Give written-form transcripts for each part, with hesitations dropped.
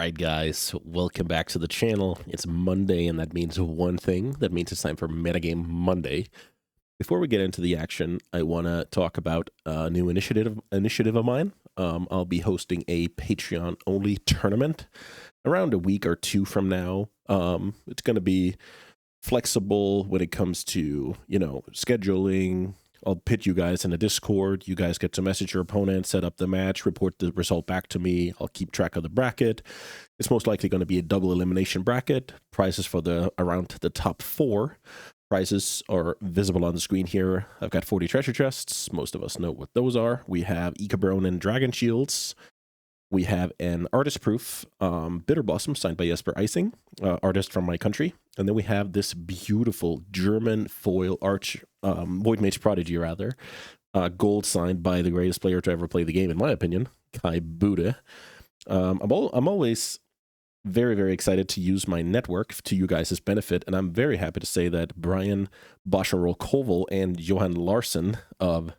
right, guys, welcome back to the channel. It's Monday, and that means one thing. That means it's time for Metagame Monday. Before we get into the action, I want to talk about a new initiative of mine. I'll be hosting a Patreon-only tournament around a week or two from now. It's going to be flexible when it comes to, scheduling. I'll pit you guys in a Discord. You guys get to message your opponent, set up the match, report the result back to me. I'll keep track of the bracket. It's most likely going to be a double elimination bracket. Prizes for around the top 4. Prizes are visible on the screen here. I've got 40 treasure chests. Most of us know what those are. We have Ikabrone and Dragon Shields. We have an artist proof, Bitter Blossom, signed by Jesper Eising, artist from my country. And then we have this beautiful German foil Void Mage Prodigy, rather. Gold signed by the greatest player to ever play the game, in my opinion, Kai Bude. I'm always very, very excited to use my network to you guys' benefit, and I'm very happy to say that Brian Boschenroll Koval and Johan Larsen of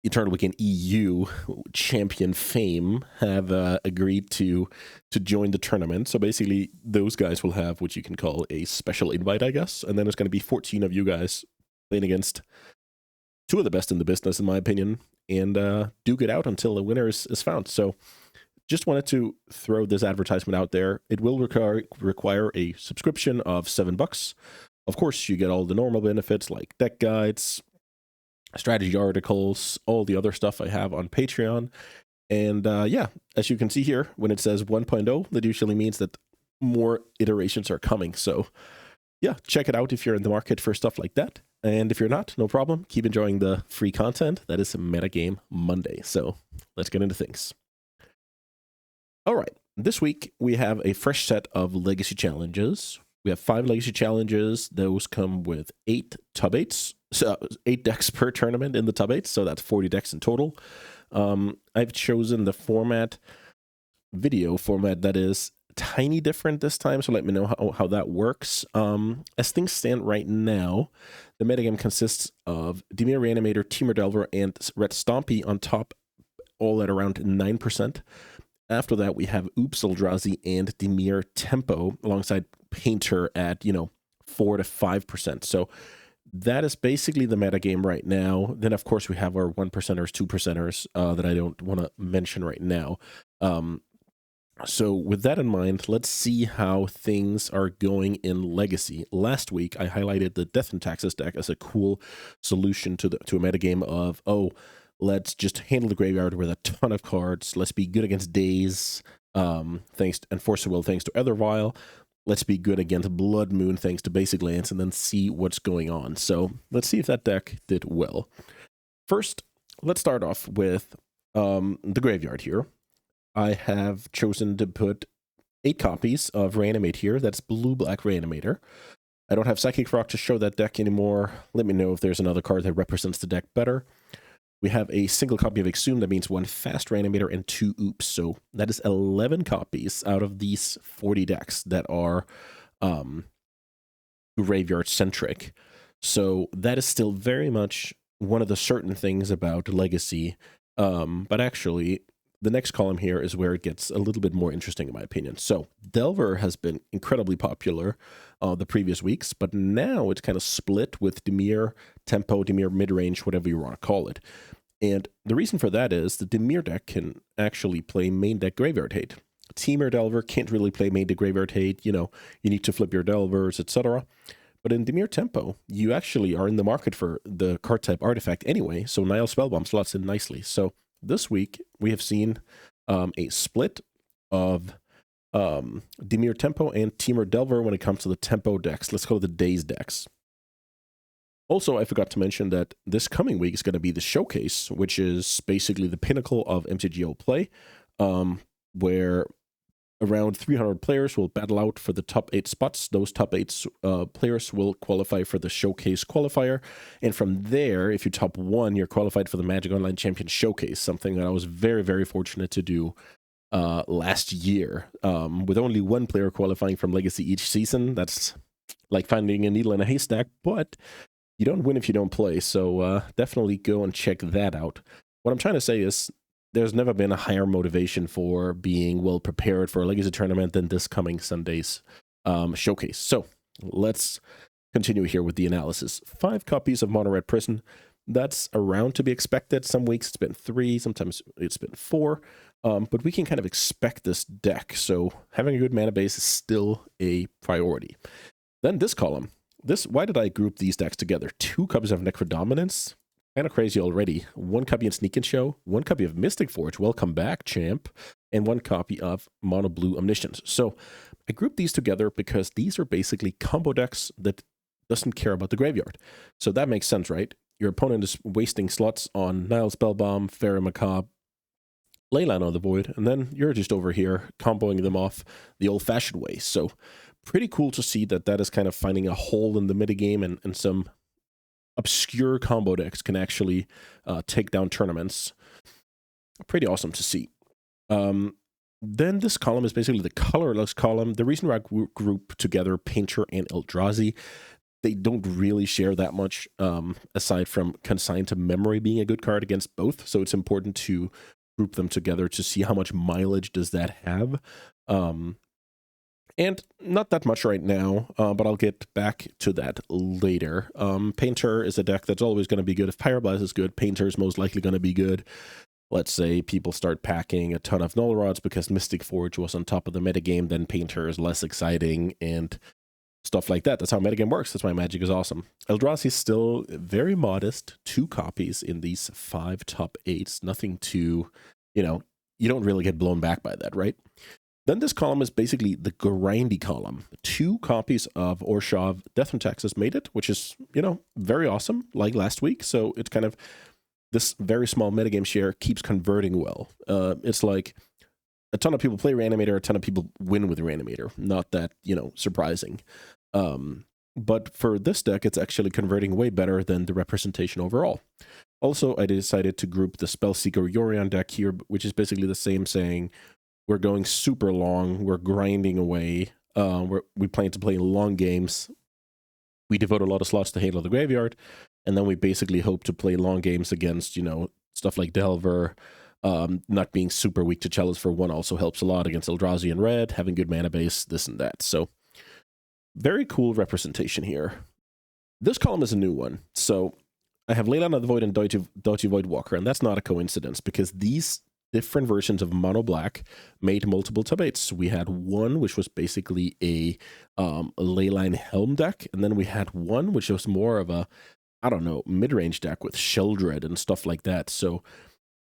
Eternal Weekend EU champion fame have agreed to join the tournament. So basically, those guys will have what you can call a special invite, I guess. And then there's going to be 14 of you guys playing against 2 of the best in the business, in my opinion, and duke it out until the winner is found. So just wanted to throw this advertisement out there. It will require a subscription of $7. Of course, you get all the normal benefits like deck guides, strategy articles, all the other stuff I have on Patreon. And yeah, as you can see here, when it says 1.0, that usually means that more iterations are coming. So yeah, check it out if you're in the market for stuff like that. And if you're not, no problem. Keep enjoying the free content. That is Metagame Monday. So let's get into things. All right, this week we have a fresh set of legacy challenges. We have 5 legacy challenges. Those come with 8 tub 8s, so 8 decks per tournament in the tub 8s, so that's 40 decks in total. I've chosen the video format that is tiny different this time, so let me know how that works. As things stand right now, the metagame consists of Dimir Reanimator, Temur Delver, and Red Stompy on top, all at around 9%. After that, we have Oops Eldrazi and Dimir Tempo alongside Painter at, 4 to 5%. So that is basically the metagame right now. Then, of course, we have our 1%ers, 2%ers that I don't want to mention right now. So with that in mind, let's see how things are going in Legacy. Last week, I highlighted the Death and Taxes deck as a cool solution to a metagame of, let's just handle the graveyard with a ton of cards. Let's be good against Daze, and Force of Will, thanks to Ethervile. Let's be good against Blood Moon, thanks to Basic Lands, and then see what's going on. So let's see if that deck did well. First, let's start off with the graveyard here. I have chosen to put 8 copies of Reanimate here. That's blue-black Reanimator. I don't have Psychic Rock to show that deck anymore. Let me know if there's another card that represents the deck better. We have a single copy of Exhume. That means 1 fast Reanimator and 2 Oops. So that is 11 copies out of these 40 decks that are graveyard-centric. So that is still very much one of the certain things about Legacy. But actually, the next column here is where it gets a little bit more interesting, in my opinion. So Delver has been incredibly popular the previous weeks, but now it's kind of split with Dimir Tempo, Dimir Midrange, whatever you want to call it. And the reason for that is the Dimir deck can actually play main deck Graveyard Hate. Temur Delver can't really play main deck Graveyard Hate. You need to flip your Delvers, etc. But in Dimir Tempo, you actually are in the market for the card type artifact anyway, so Nile Spellbomb slots in nicely. So this week, we have seen a split of Dimir Tempo and Temur Delver when it comes to the Tempo decks. Let's call it the Daze decks. Also, I forgot to mention that this coming week is going to be the Showcase, which is basically the pinnacle of MTGO play, where around 300 players will battle out for the top 8 spots. Those top 8 players will qualify for the Showcase qualifier. And from there, if you top 1, you're qualified for the Magic Online Champions Showcase, something that I was very, very fortunate to do last year. With only 1 player qualifying from Legacy each season, that's like finding a needle in a haystack, but you don't win if you don't play. So definitely go and check that out. What I'm trying to say is there's never been a higher motivation for being well prepared for a Legacy tournament than this coming Sunday's showcase. So let's continue here with the analysis. 5 copies of Mono Red Prison. That's around to be expected. Some weeks it's been 3, sometimes it's been 4. But we can kind of expect this deck. So having a good mana base is still a priority. Then this column. Why did I group these decks together? 2 copies of Necrodominance. Kind of crazy already. 1 copy in Sneak and Show. 1 copy of Mystic Forge. Welcome back, champ. And 1 copy of Mono Blue Omniscience. So I grouped these together because these are basically combo decks that doesn't care about the graveyard. So that makes sense, right? Your opponent is wasting slots on Nile Spellbomb, Fairy Macabre, Leyline of the Void, and then you're just over here comboing them off the old-fashioned way. So pretty cool to see that is kind of finding a hole in the metagame, and some obscure combo decks can actually take down tournaments. Pretty awesome to see. Then this column is basically the colorless column. The reason why I group together Painter and Eldrazi, they don't really share that much, aside from Consigned to Memory being a good card against both. So it's important to group them together to see how much mileage does that have. And not that much right now, but I'll get back to that later. Painter is a deck that's always going to be good. If Pyroblast is good, Painter is most likely going to be good. Let's say people start packing a ton of Null Rods because Mystic Forge was on top of the metagame, then Painter is less exciting and stuff like that. That's how metagame works. That's why Magic is awesome. Eldrazi is still very modest. 2 copies in these 5 top 8s. Nothing to, you don't really get blown back by that, right? Then this column is basically the grindy column. 2 copies of Orshav Death and Taxes made it, which is, very awesome, like last week. So it's kind of this very small metagame share keeps converting well. It's like a ton of people play Reanimator, a ton of people win with Reanimator. Not that, surprising. But for this deck, it's actually converting way better than the representation overall. Also, I decided to group the Spellseeker Yorion deck here, which is basically the same, saying we're going super long, we're grinding away, we plan to play long games, we devote a lot of slots to Hail of the Graveyard, and then we basically hope to play long games against, stuff like Delver. Not being super weak to Chalice for 1 also helps a lot against Eldrazi and Red, having good mana base, this and that. So very cool representation here. This column is a new one. So I have Leyline of the Void and Dodgy Voidwalker, and that's not a coincidence because these different versions of Mono Black made multiple top 8s. We had one which was basically a Leyline Helm deck, and then we had one which was more of a, mid-range deck with Sheldred and stuff like that. So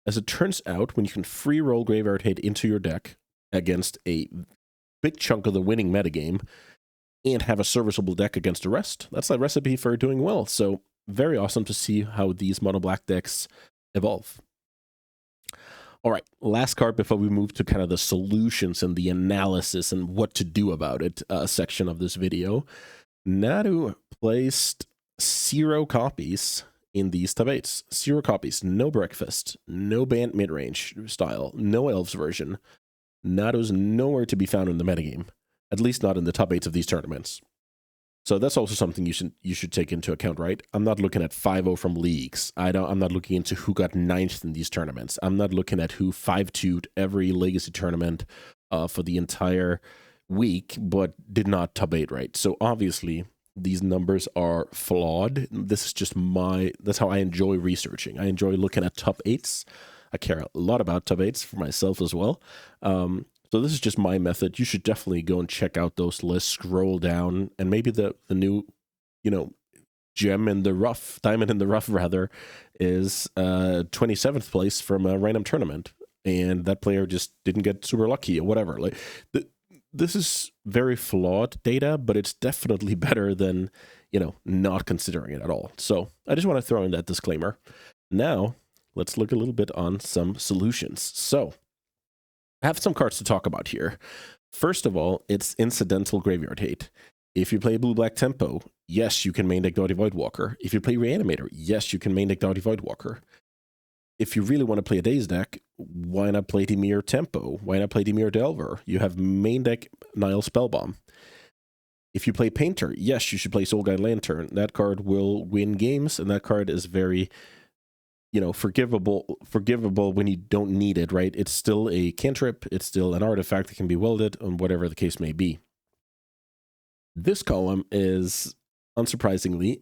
as it turns out, when you can free roll Graveyard Hate into your deck against a big chunk of the winning metagame and have a serviceable deck against the rest, that's a recipe for doing well. So very awesome to see how these Mono Black decks evolve. All right, last card before we move to kind of the solutions and the analysis and what to do about it section of this video. Nadu placed 0 copies in these top 8s. 0 copies, no Breakfast, no Banned Midrange style, no Elves version. Nadu's nowhere to be found in the metagame, at least not in the top 8s of these tournaments. So that's also something you should take into account, right? I'm not looking at 5-0 from leagues. I'm not looking into who got 9th in these tournaments. I'm not looking at who 5-2'd every Legacy tournament for the entire week, but did not top 8, right? So obviously these numbers are flawed. This is just that's how I enjoy researching. I enjoy looking at top 8s. I care a lot about top 8s for myself as well. So this is just my method. You should definitely go and check out those lists, scroll down, and maybe the new, gem in the rough, diamond in the rough rather, is 27th place from a random tournament. And that player just didn't get super lucky or whatever. Like this is very flawed data, but it's definitely better than, not considering it at all. So I just want to throw in that disclaimer. Now, let's look a little bit on some solutions. So I have some cards to talk about here. First of all, it's incidental Graveyard Hate. If you play Blue-Black Tempo, yes, you can main deck Doughty Voidwalker. If you play Reanimator, yes, you can main deck Doughty Voidwalker. If you really want to play a Daze deck, why not play Dimir Tempo? Why not play Dimir Delver? You have main deck Nile Spellbomb. If you play Painter, yes, you should play Soul Guide Lantern. That card will win games, and that card is very you know, forgivable when you don't need it, right? It's still a cantrip, it's still an artifact that can be wielded, and whatever the case may be. This column is, unsurprisingly,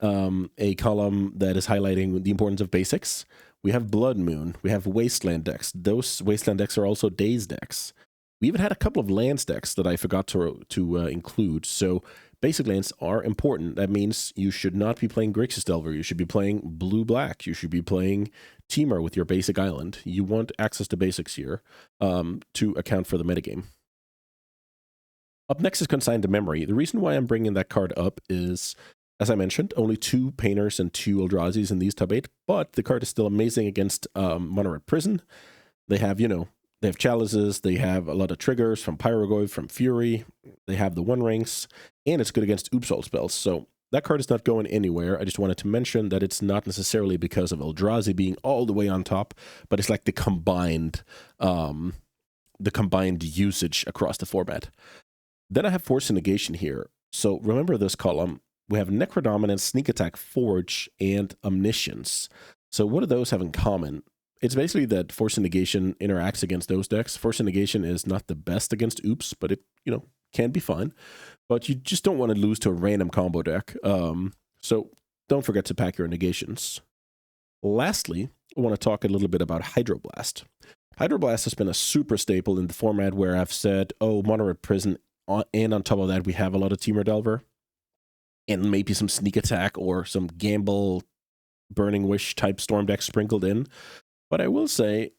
a column that is highlighting the importance of basics. We have Blood Moon, we have Wasteland decks. Those Wasteland decks are also Daze decks. We even had a couple of lands decks that I forgot to include. So basic lands are important. That means you should not be playing Grixis Delver. You should be playing blue-black. You should be playing Temur with your basic island. You want access to basics here to account for the metagame. Up next is Consigned to Memory. The reason why I'm bringing that card up is, as I mentioned, only 2 Painters and 2 Eldrazi's in these top 8, but the card is still amazing against Mono Red Prison. They have, you know, they have Chalices, they have a lot of triggers from Pyrogoyf, from Fury, they have the One Rings, and it's good against Oops All spells. So that card is not going anywhere. I just wanted to mention that it's not necessarily because of Eldrazi being all the way on top, but it's like the combined usage across the format. Then I have Force and Negation here. So remember this column. We have Necrodominance, Sneak Attack, Forge, and Omniscience. So what do those have in common? It's basically that Force and Negation interacts against those decks. Force and Negation is not the best against Oops, but it, you know, can be fun. But you just don't want to lose to a random combo deck. So don't forget to pack your negations. Lastly, I want to talk a little bit about Hydroblast. Hydroblast has been a super staple in the format where I've said, oh, Mono Red Prison, and on top of that, we have a lot of Temur Delver, and maybe some Sneak Attack or some Gamble, Burning Wish type Storm deck sprinkled in. But I will say,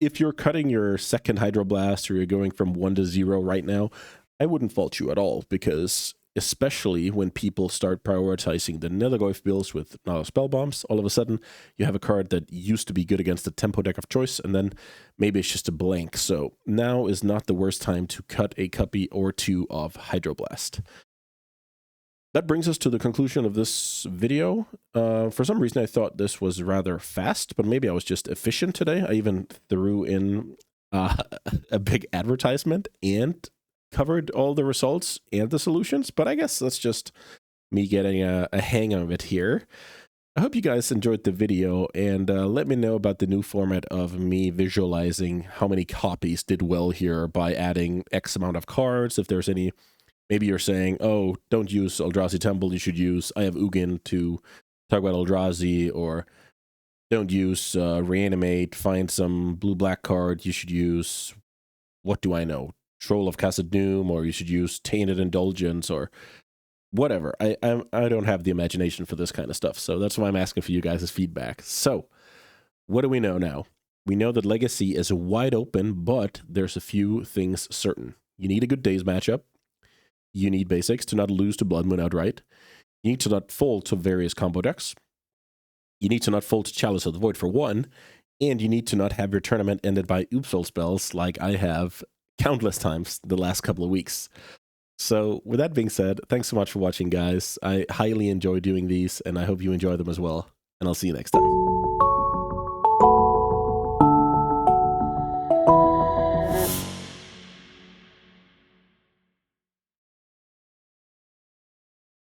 if you're cutting your second Hydroblast or you're going from 1 to 0 right now, I wouldn't fault you at all, because especially when people start prioritizing the Nethergoyf builds with Nala Spell Bombs, all of a sudden you have a card that used to be good against the tempo deck of choice, and then maybe it's just a blank. So now is not the worst time to cut a copy or 2 of Hydroblast. That brings us to the conclusion of this video. For some reason, I thought this was rather fast, but maybe I was just efficient today. I even threw in a big advertisement and covered all the results and the solutions, but I guess that's just me getting a hang of it here. I hope you guys enjoyed the video, and let me know about the new format of me visualizing how many copies did well here by adding X amount of cards. If there's any, maybe you're saying, oh, don't use Eldrazi Temple, you should use I Have Ugin to talk about Eldrazi, or don't use Reanimate, find some blue-black card, you should use, what do I know, Troll of Casa Doom, or you should use Tainted Indulgence, or whatever. I don't have the imagination for this kind of stuff, so that's why I'm asking for you guys' feedback. So, what do we know now? We know that Legacy is wide open, but there's a few things certain. You need a good Daze matchup. You need basics to not lose to Blood Moon outright. You need to not fold to various combo decks. You need to not fold to Chalice of the Void for 1, and you need to not have your tournament ended by Oopsol spells like I have countless times the last couple of weeks. So with that being said, thanks so much for watching, guys. I highly enjoy doing these, and I hope you enjoy them as well. And I'll see you next time.